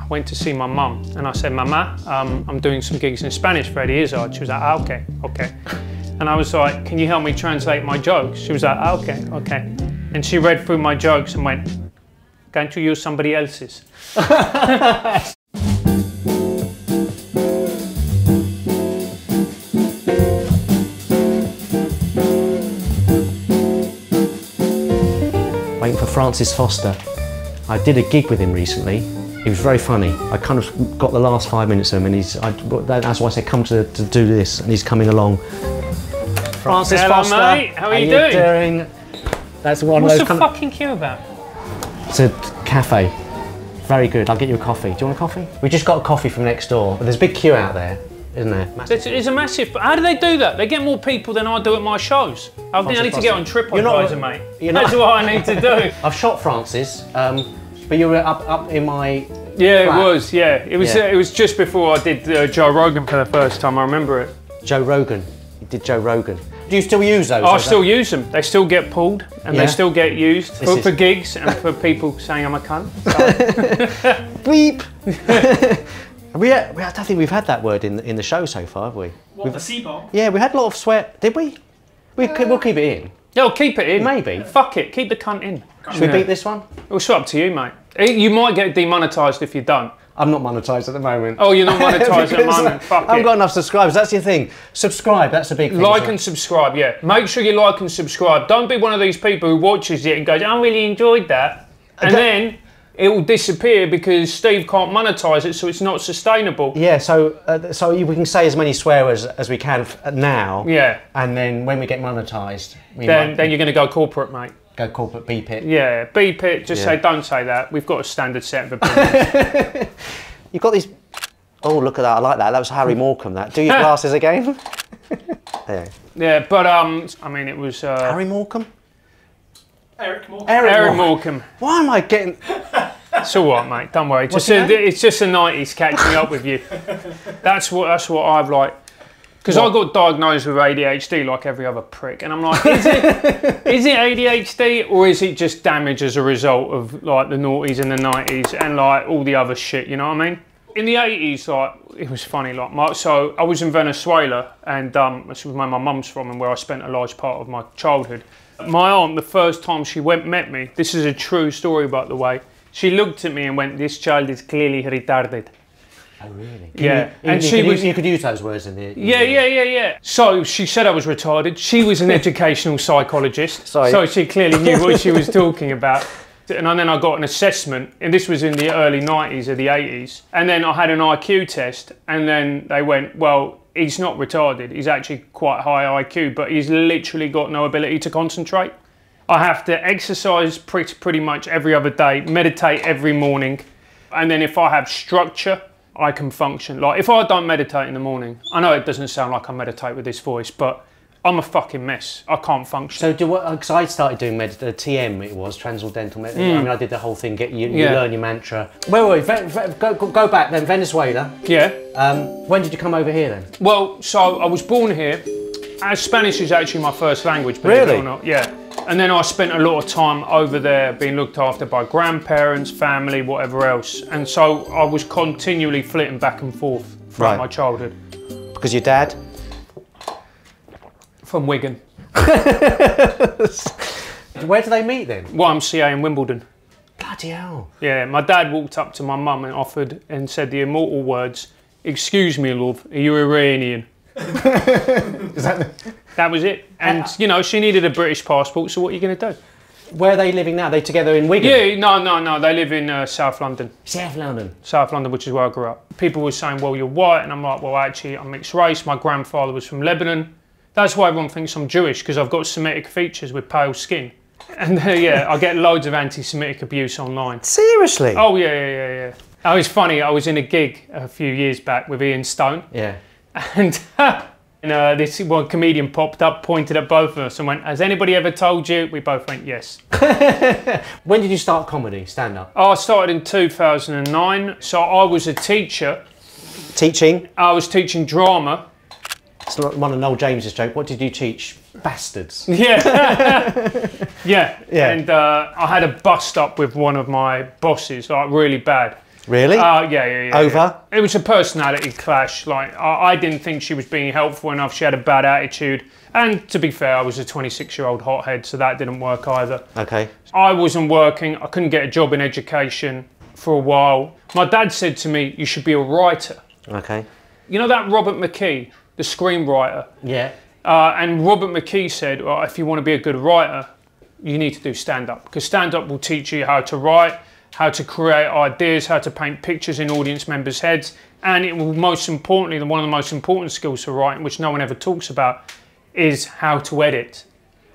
went to see my mum and I said, Mama, I'm doing some gigs in Spanish for Eddie Izzard. She was like, ah, okay, okay. And I was like, can you help me translate my jokes? She was like, ah, okay, okay. And she read through my jokes and went, can't you use somebody else's? Waiting for Francis Foster. I did a gig with him recently. He was very funny. I kind of got the last 5 minutes of him, and that's why I said come to do this, and he's coming along. Francis Foster. Mate. How are you doing? That's one What's of those. What's the fucking queue about? It's a cafe. Very good. I'll get you a coffee. Do you want a coffee? We just got a coffee from next door, but there's a big queue out there, isn't there? It's a massive. How do they do that? They get more people than I do at my shows. I think I need to get on TripAdvisor, mate. That's what I need to do. I've shot Francis, but you were up in my. Yeah, flat. It was. Yeah, it was. It was just before I did Joe Rogan for the first time. I remember it. Joe Rogan. You did Joe Rogan. Do you still use those? I still use them. They still get pulled and they still get used for gigs and for people saying I'm a cunt. So. Bleep. I don't think we've had that word in the show so far, have we? What, the C-bomb? Yeah, we had a lot of sweat. Did we? We'll keep it in. Yeah, keep it in. Maybe. Fuck it. Keep the cunt in. Should we beat this one? It's up to you, mate. You might get demonetised if you don't. I'm not monetised at the moment. Oh, you're not monetised at the moment. Fuck it. I haven't got enough subscribers. That's your thing. Subscribe. That's a big thing. Like and subscribe, yeah. Make sure you like and subscribe. Don't be one of these people who watches it and goes, I really enjoyed that. And then it will disappear because Steve can't monetise it, so it's not sustainable. Yeah, so we can say as many swear words as we can now. Yeah. And then when we get monetised, then you're going to go corporate, mate. Go corporate, beep it. Yeah, beep it. Just say, don't say that. We've got a standard set of opinions. You've got these. Oh, look at that! I like that. That was Harry Morecambe. That. Do your glasses again. There. Yeah, but I mean, it was Harry Morecambe. Eric Morecambe. Eric Morecambe. Why am I getting? It's all right, mate. Don't worry. It's just the 90s catching up with you. That's what I've like. Because I got diagnosed with ADHD like every other prick, and I'm like, is it ADHD or is it just damage as a result of like the noughties and the 90s and like all the other shit? You know what I mean? In the 80s, like it was funny. Like so I was in Venezuela, and this was where my mum's from and where I spent a large part of my childhood. My aunt, the first time she met me, this is a true story, by the way. She looked at me and went, "This child is clearly retarded." Oh really? Yeah, you could use those words in the. Yeah. So she said I was retarded. She was an educational psychologist, so she clearly knew what she was talking about. And then I got an assessment, and this was in the early 90s or the 80s. And then I had an IQ test, and then they went, well, he's not retarded. He's actually quite high IQ, but he's literally got no ability to concentrate. I have to exercise pretty much every other day, meditate every morning, and then if I have structure, I can function. Like if I don't meditate in the morning, I know it doesn't sound like I meditate with this voice, but I'm a fucking mess. I can't function. So because I started doing TM, it was transcendental meditation. I mean, I did the whole thing. You learn your mantra. Wait, go back then. Venezuela. Yeah. When did you come over here then? Well, so I was born here. Spanish is actually my first language, believe it or not. Yeah. And then I spent a lot of time over there being looked after by grandparents, family, whatever else. And so I was continually flitting back and forth throughout my childhood. Because your dad? From Wigan. Where do they meet then? YMCA in Wimbledon. Bloody hell. Yeah, my dad walked up to my mum and offered and said the immortal words, "Excuse me, love, are you Iranian?" That was it. And, you know, she needed a British passport, so what are you going to do? Where are they living now? Are they together in Wigan? Yeah, no, they live in South London. South London? South London, which is where I grew up. People were saying, well, you're white, and I'm like, well, actually, I'm mixed race. My grandfather was from Lebanon. That's why everyone thinks I'm Jewish, because I've got Semitic features with pale skin. And yeah, I get loads of anti-Semitic abuse online. Seriously? Oh, yeah. Oh, it's funny, I was in a gig a few years back with Ian Stone. Yeah. And this one comedian popped up, pointed at both of us and went, has anybody ever told you? We both went, yes. When did you start comedy, stand-up? I started in 2009. So I was a teacher. Teaching? I was teaching drama. It's not one of Noel James's joke. What did you teach? Bastards. Yeah. yeah. And I had a bust up with one of my bosses, like really bad. Really? Yeah. Over? It was a personality clash. Like, I didn't think she was being helpful enough. She had a bad attitude. And to be fair, I was a 26-year-old hothead, so that didn't work either. Okay. I wasn't working. I couldn't get a job in education for a while. My dad said to me, you should be a writer. Okay. You know that Robert McKee, the screenwriter? Yeah. And Robert McKee said, well, if you want to be a good writer, you need to do stand-up. Because stand-up will teach you how to write, how to create ideas, how to paint pictures in audience members' heads. And it will most importantly, one of the most important skills for writing, which no one ever talks about, is how to edit.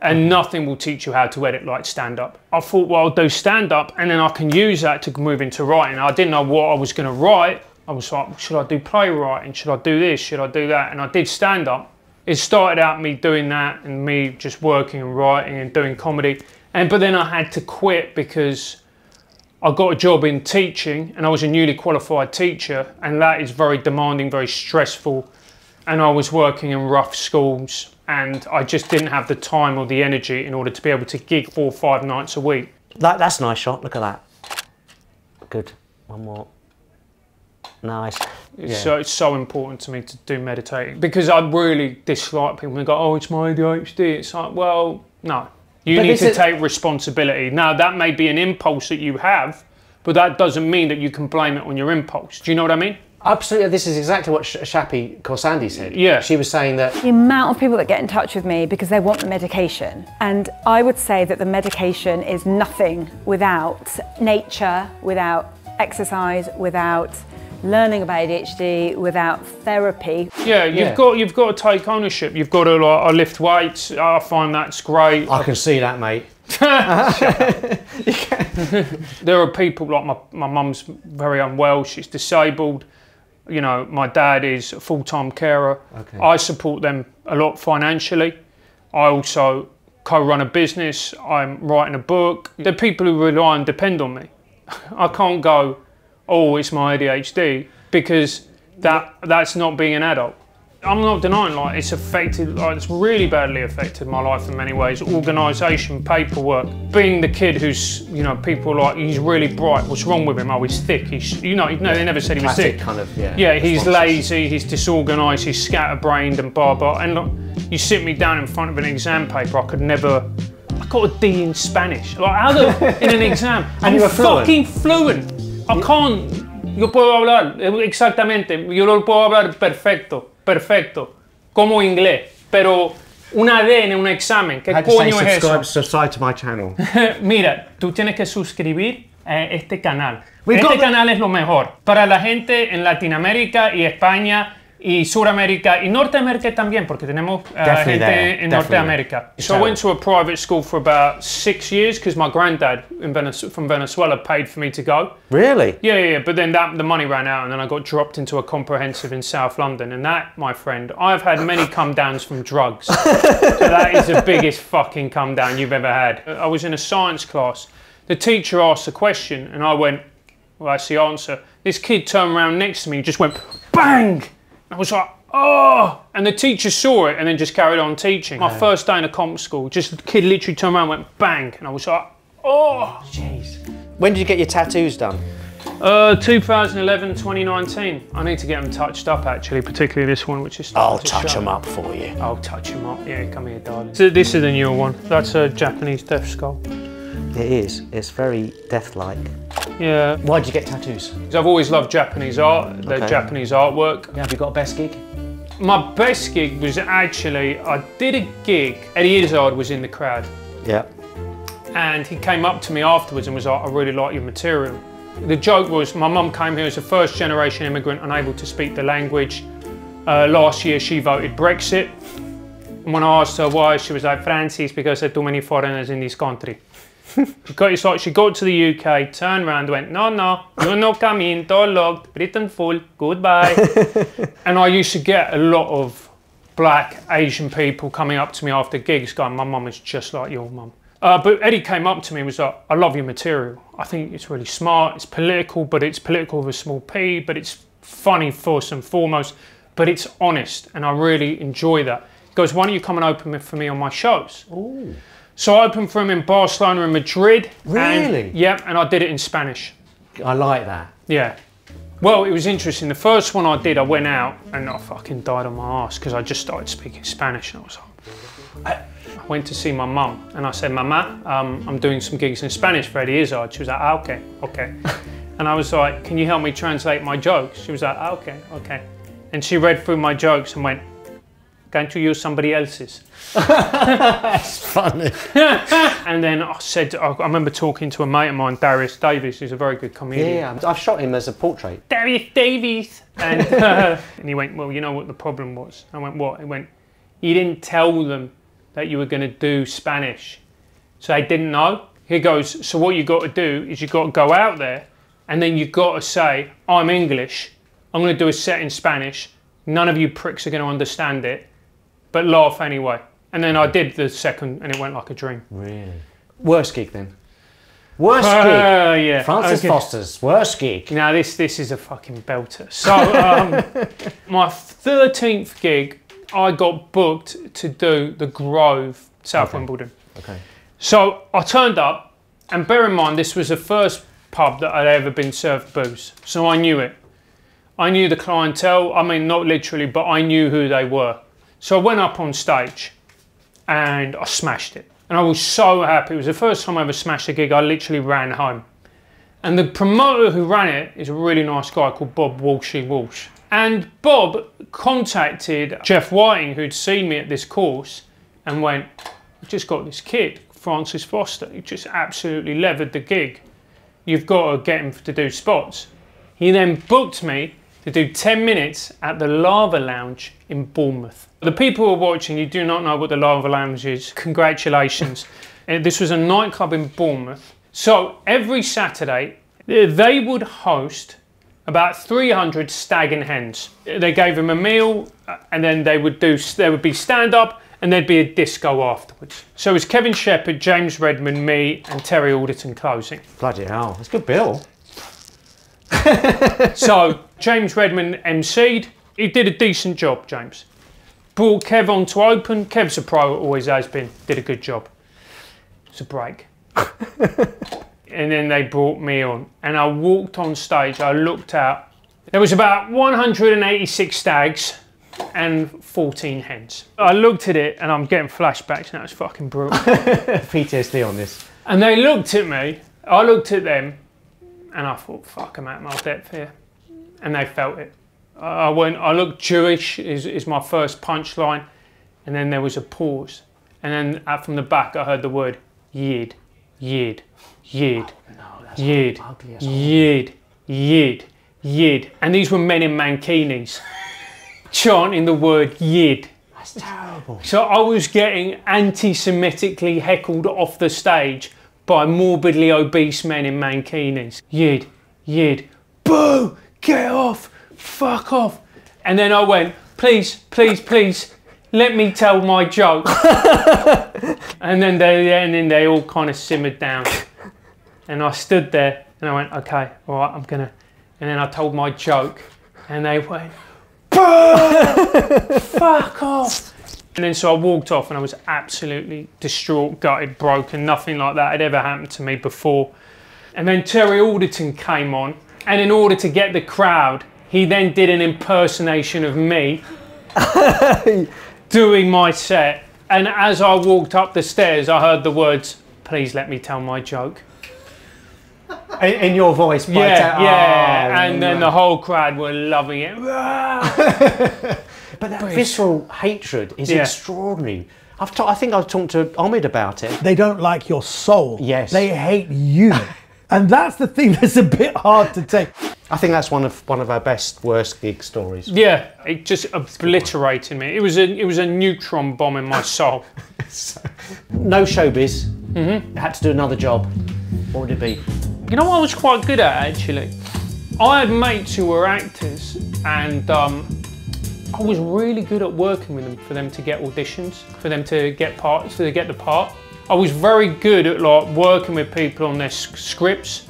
And nothing will teach you how to edit like stand-up. I thought, well, I'll do stand-up and then I can use that to move into writing. I didn't know what I was going to write. I was like, should I do playwriting? Should I do this? Should I do that? And I did stand-up. It started out me doing that and me just working and writing and doing comedy. But then I had to quit because I got a job in teaching and I was a newly qualified teacher, and that is very demanding, very stressful. And I was working in rough schools and I just didn't have the time or the energy in order to be able to gig 4 or 5 nights a week. That's a nice shot, look at that. Good, one more. Nice. It's so important to me to do meditating because I really dislike people who go, oh, it's my ADHD. It's like, well, no. You need to take responsibility. Now, that may be an impulse that you have, but that doesn't mean that you can blame it on your impulse. Do you know what I mean? Absolutely, this is exactly what Shappy Korsandi said. Yeah. She was saying that... The amount of people that get in touch with me because they want the medication. And I would say that the medication is nothing without nature, without exercise, without learning about ADHD, without therapy. Yeah, you've got to take ownership. You've got to I lift weights. I find that's great. I can see that, mate. There are people like my mum's very unwell. She's disabled. You know, my dad is a full-time carer. Okay. I support them a lot financially. I also co-run a business. I'm writing a book. There are people who rely and depend on me. I can't go, oh, it's my ADHD, because that's not being an adult. I'm not denying, like, it's affected, like, it's really badly affected my life in many ways. Organisation, paperwork, being the kid who's, you know, people are like, he's really bright, what's wrong with him? Oh, he's thick, he's, you know, they never said he was thick. Kind of, yeah, he's lazy, he's disorganised, he's scatterbrained and blah, blah. And look, you sit me down in front of an exam paper, I got a D in Spanish. Like, how in an exam? And you were fucking fluent. I can't, yo puedo hablar, exactamente, yo lo puedo hablar perfecto, como inglés, pero una D en un examen, ¿qué coño es eso? Subscribe to my channel. Mira, tú tienes que suscribir a este canal. Este canal es lo mejor para la gente en Latinoamérica y España y Suramérica y Norteamérica también, porque tenemos gente en Norteamérica. So I went to a private school for about 6 years because my granddad from Venezuela paid for me to go. Really? Yeah, but then the money ran out and then I got dropped into a comprehensive in South London, and that, my friend, I've had many come downs from drugs. So that is the biggest fucking come down you've ever had. I was in a science class. The teacher asked a question and I went, well, that's the answer. This kid turned around next to me and just went, bang! I was like, oh! And the teacher saw it and then just carried on teaching. My first day in a comp school, just the kid literally turned around and went bang. And I was like, oh! Jeez. When did you get your tattoos done? 2011, 2019. I need to get them touched up actually, particularly this one, which is I'll touch them up for you. I'll touch them up, yeah, come here, darling. So this is the newer one. That's a Japanese death skull. It is. It's very death-like. Yeah. Why did you get tattoos? Because I've always loved Japanese art, the Japanese artwork. Yeah, have you got a best gig? My best gig was actually, I did a gig, Eddie Izzard was in the crowd. Yeah. And he came up to me afterwards and was like, I really like your material. The joke was, my mum came here as a first-generation immigrant, unable to speak the language. Last year she voted Brexit. And when I asked her why, she was like, Francis, because there are too many foreigners in this country. It's like she got to the UK, turned around, went, no, you're not coming, door locked, Britain full, goodbye. And I used to get a lot of black Asian people coming up to me after gigs going, my mum is just like your mum. But Eddie came up to me and was like, I love your material. I think it's really smart, it's political, but it's political with a small p, but it's funny first and foremost, but it's honest, and I really enjoy that. He goes, why don't you come and open for me on my shows? Ooh. So I opened for him in Barcelona and Madrid. Really? And I did it in Spanish. I like that. Yeah. Well, it was interesting. The first one I did, I went out and I fucking died on my arse because I just started speaking Spanish and I was like, I went to see my mum and I said, Mama, I'm doing some gigs in Spanish for Eddie Izzard. She was like, ah, okay, okay. And I was like, can you help me translate my jokes? She was like, ah, okay, okay. And she read through my jokes and went, can't you use somebody else's? That's funny. And then I said, I remember talking to a mate of mine, Darius Davies, who's a very good comedian. Yeah, I've shot him as a portrait. Darius Davies! And he went, well, you know what the problem was? I went, what? He went, you didn't tell them that you were going to do Spanish. So they didn't know. He goes, so what you got to do is you got to go out there and then you got to say, I'm English, I'm going to do a set in Spanish, none of you pricks are going to understand it, but laugh anyway. And then I did the second and it went like a dream. Really? Worst gig then? Worst gig? Yeah. Francis Foster's worst gig. Now this is a fucking belter. So my 13th gig, I got booked to do the Grove, South Wimbledon. Okay. So I turned up, and bear in mind this was the first pub that I'd ever been served booze. So I knew it. I knew the clientele, I mean not literally, but I knew who they were. So I went up on stage and I smashed it. And I was so happy. It was the first time I ever smashed a gig. I literally ran home. And the promoter who ran it is a really nice guy called Bob Walsh. And Bob contacted Jeff Whiting, who'd seen me at this course, and went, I've just got this kid, Francis Foster. He just absolutely levered the gig. You've got to get him to do spots. He then booked me to do 10 minutes at the Lava Lounge in Bournemouth. The people who are watching, you do not know what the Lava Lounge is. Congratulations. This was a nightclub in Bournemouth. So every Saturday, they would host about 300 stag and hens. They gave them a meal and then there would be stand-up and there'd be a disco afterwards. So it was Kevin Shepherd, James Redman, me and Terry Alderton closing. Bloody hell, that's a good bill. So James Redman MC'd. He did a decent job, James. Brought Kev on to open. Kev's a pro, always has been. Did a good job. It's a break. And then they brought me on. And I walked on stage, I looked out. There was about 186 stags and 14 hens. I looked at it and I'm getting flashbacks now, it's fucking brutal. PTSD on this. And they looked at me, I looked at them, and I thought, fuck, I'm at my depth here. And they felt it. I looked Jewish, is my first punchline. And then there was a pause. And then from the back, I heard the word Yid, Yid, Yid, Yid, Yid, Yid, Yid. And these were men in mankinis chanting the word Yid. That's terrible. So I was getting anti-Semitically heckled off the stage by morbidly obese men in mankinis. Yid, Yid, boo, get off, fuck off. And then I went, please, please, please, let me tell my joke. And then they all kind of simmered down. And I stood there and I went, okay, all right, I'm gonna. And then I told my joke and they went, boo, fuck off. And then so I walked off and I was absolutely distraught, gutted, broken. Nothing like that had ever happened to me before. And then Terry Alderton came on, and in order to get the crowd, he then did an impersonation of me doing my set. And as I walked up the stairs, I heard the words, please let me tell my joke. In your voice? Yeah. And then the whole crowd were loving it. But that visceral hatred is extraordinary. I think I've talked to Omid about it. They don't like your soul. Yes. They hate you. And that's the thing that's a bit hard to take. I think that's one of our best, worst gig stories. Yeah, it just obliterated me. It was a neutron bomb in my soul. No showbiz. Mm-hmm. Had to do another job. What would it be? You know what I was quite good at, actually? I had mates who were actors, and I was really good at working with them for them to get auditions, for them to get parts, to get the part. I was very good at like working with people on their scripts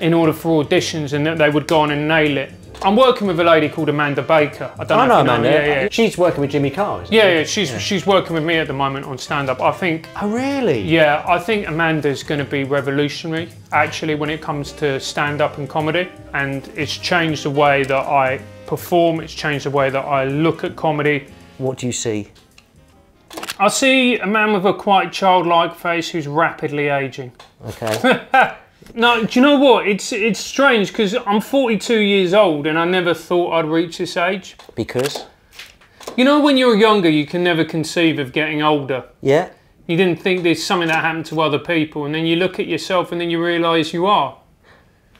in order for auditions, and that they would go on and nail it. I'm working with a lady called Amanda Baker. I don't know, I know if you Amanda. Yeah. She's working with Jimmy Carr, isn't she? Yeah, she's working with me at the moment on stand-up. I think. Oh, really? Yeah, I think Amanda's going to be revolutionary, actually, when it comes to stand-up and comedy. And it's changed the way that I perform. It's changed the way that I look at comedy. What do you see? I see a man with a quite childlike face who's rapidly aging. Okay. No, do you know what? It's strange because I'm 42 years old and I never thought I'd reach this age. Because? You know, when you're younger, you can never conceive of getting older. Yeah. You didn't think there's something that happened to other people, and then you look at yourself and then you realise you are.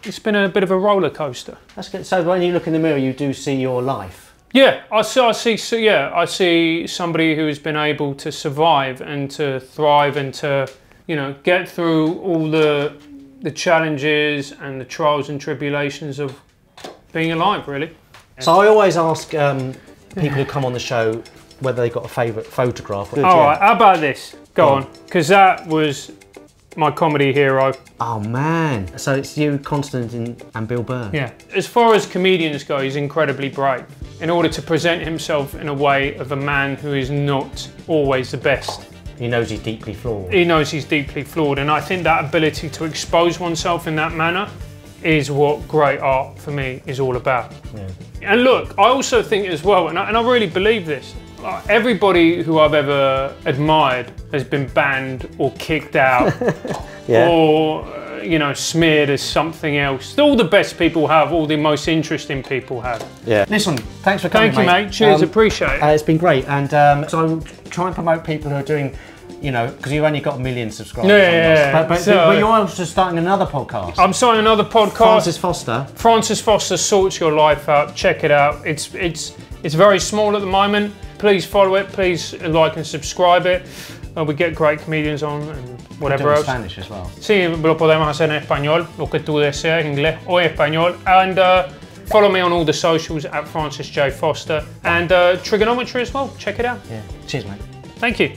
It's been a bit of a roller coaster. That's good. So when you look in the mirror, you do see your life. Yeah, I see somebody who has been able to survive and to thrive and to, you know, get through all the challenges and the trials and tribulations of being alive, really. So I always ask people who come on the show whether they got a favourite photograph. All right, how about this? Go on, because that was my comedy hero. Oh man, so it's you, Constantine and Bill Burr. Yeah. As far as comedians go, he's incredibly brave in order to present himself in a way of a man who is not always the best. He knows he's deeply flawed. He knows he's deeply flawed, and I think that ability to expose oneself in that manner is what great art for me is all about. Yeah. And look, I also think as well, and I really believe this, everybody who I've ever admired has been banned or kicked out Yeah. or, you know, smeared as something else. All the best people have, all the most interesting people have. Yeah. Listen, thanks for coming, Thank you, mate. Cheers, appreciate it. It's been great, and so try and promote people who are doing, you know, because you've only got 1 million subscribers. Yeah. But you're also starting another podcast. I'm starting another podcast. Francis Foster. Francis Foster sorts your life out. Check it out. It's very small at the moment. Please follow it. Please like and subscribe it. We get great comedians on and whatever else. Spanish as well. Sí, lo podemos hacer en español, lo que tú desees, inglés o español. And follow me on all the socials at Francis J Foster and Trigonometry as well. Check it out. Yeah. Cheers, mate. Thank you.